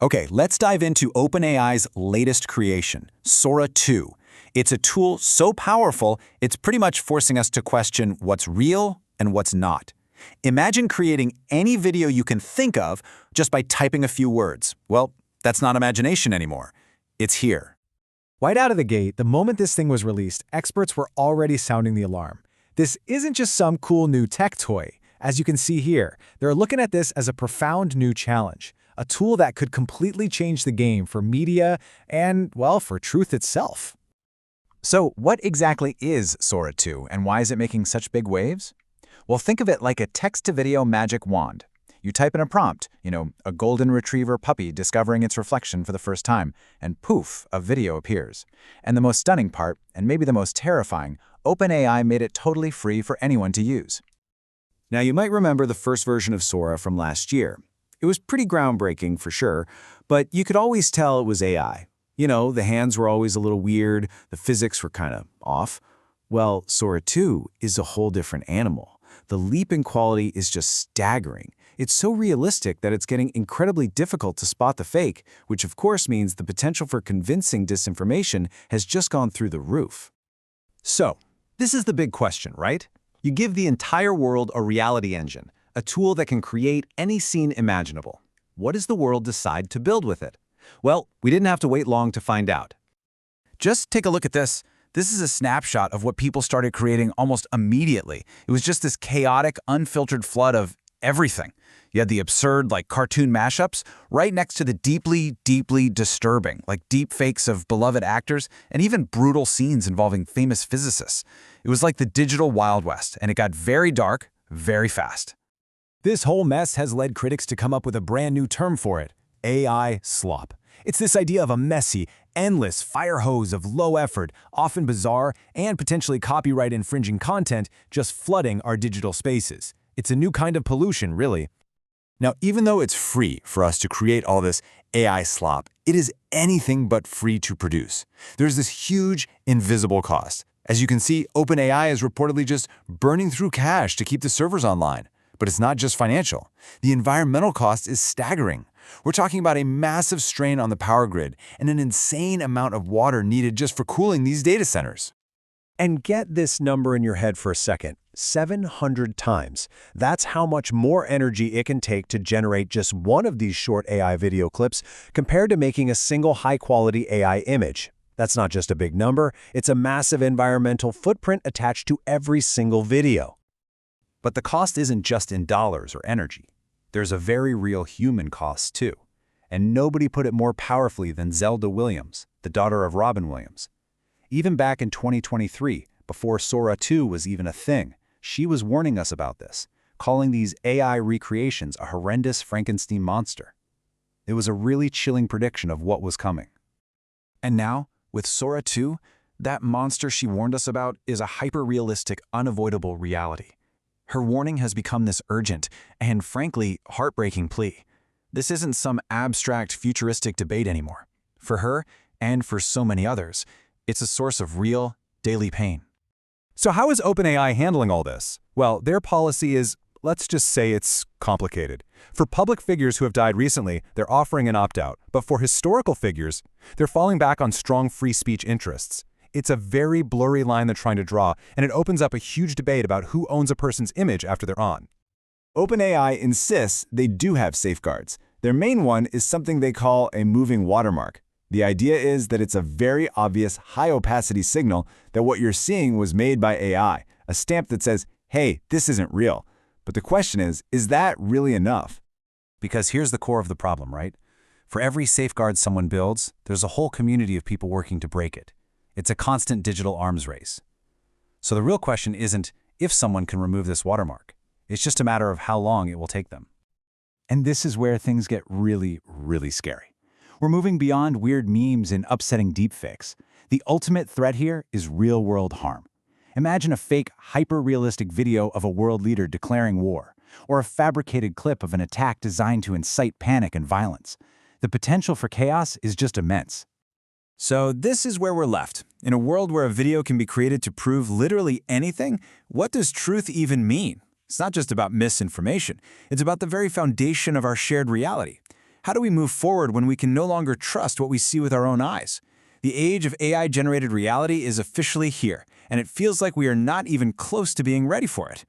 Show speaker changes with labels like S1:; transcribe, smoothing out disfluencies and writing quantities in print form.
S1: Okay, let's dive into OpenAI's latest creation, Sora 2. It's a tool so powerful, it's pretty much forcing us to question what's real and what's not. Imagine creating any video you can think of just by typing a few words. Well, that's not imagination anymore. It's here.
S2: Right out of the gate, the moment this thing was released, experts were already sounding the alarm. This isn't just some cool new tech toy. As you can see here, they're looking at this as a profound new challenge, a tool that could completely change the game for media and, well, for truth itself.
S3: So what exactly is Sora 2, and why is it making such big waves? Well, think of it like a text-to-video magic wand. You type in a prompt, a golden retriever puppy discovering its reflection for the first time, and poof, a video appears. And the most stunning part, and maybe the most terrifying, OpenAI made it totally free for anyone to use.
S1: Now, you might remember the first version of Sora from last year. It was pretty groundbreaking for sure, but you could always tell it was AI. The hands were always a little weird, the physics were kind of off. Well, Sora 2 is a whole different animal. The leap in quality is just staggering. It's so realistic that it's getting incredibly difficult to spot the fake, which of course means the potential for convincing disinformation has just gone through the roof.
S4: So, this is the big question, right? You give the entire world a reality engine, a tool that can create any scene imaginable. What does the world decide to build with it? Well, we didn't have to wait long to find out.
S1: Just take a look at this. This is a snapshot of what people started creating almost immediately. It was just this chaotic, unfiltered flood of everything. You had the absurd, cartoon mashups, right next to the deeply, deeply disturbing, deep fakes of beloved actors, and even brutal scenes involving famous physicists. It was like the digital Wild West, and it got very dark, very fast.
S2: This whole mess has led critics to come up with a brand new term for it: AI slop. It's this idea of a messy, endless fire hose of low effort, often bizarre, and potentially copyright-infringing content just flooding our digital spaces. It's a new kind of pollution, really.
S1: Now, even though it's free for us to create all this AI slop, it is anything but free to produce. There's this huge, invisible cost. As you can see, OpenAI is reportedly just burning through cash to keep the servers online. But it's not just financial. The environmental cost is staggering. We're talking about a massive strain on the power grid and an insane amount of water needed just for cooling these data centers.
S2: And get this number in your head for a second: 700 times. That's how much more energy it can take to generate just one of these short AI video clips compared to making a single high-quality AI image. That's not just a big number, it's a massive environmental footprint attached to every single video.
S4: But the cost isn't just in dollars or energy. There's a very real human cost too. And nobody put it more powerfully than Zelda Williams, the daughter of Robin Williams. Even back in 2023, before Sora 2 was even a thing, she was warning us about this, calling these AI recreations a horrendous Frankenstein monster. It was a really chilling prediction of what was coming.
S1: And now, with Sora 2, that monster she warned us about is a hyper-realistic, unavoidable reality. Her warning has become this urgent and, frankly, heartbreaking plea. This isn't some abstract, futuristic debate anymore. For her, and for so many others, it's a source of real, daily pain.
S4: So how is OpenAI handling all this? Well, their policy is, let's just say it's complicated. For public figures who have died recently, they're offering an opt-out. But for historical figures, they're falling back on strong free speech interests. It's a very blurry line they're trying to draw, and it opens up a huge debate about who owns a person's image after they're on.
S1: OpenAI insists they do have safeguards. Their main one is something they call a moving watermark. The idea is that it's a very obvious high-opacity signal that what you're seeing was made by AI, a stamp that says, hey, this isn't real. But the question is that really enough?
S4: Because here's the core of the problem, right? For every safeguard someone builds, there's a whole community of people working to break it. It's a constant digital arms race. So the real question isn't if someone can remove this watermark. It's just a matter of how long it will take them. And this is where things get really, really scary. We're moving beyond weird memes and upsetting deepfakes. The ultimate threat here is real-world harm. Imagine a fake, hyper-realistic video of a world leader declaring war, or a fabricated clip of an attack designed to incite panic and violence. The potential for chaos is just immense.
S1: So this is where we're left. In a world where a video can be created to prove literally anything, what does truth even mean? It's not just about misinformation. It's about the very foundation of our shared reality. How do we move forward when we can no longer trust what we see with our own eyes? The age of AI-generated reality is officially here, and it feels like we are not even close to being ready for it.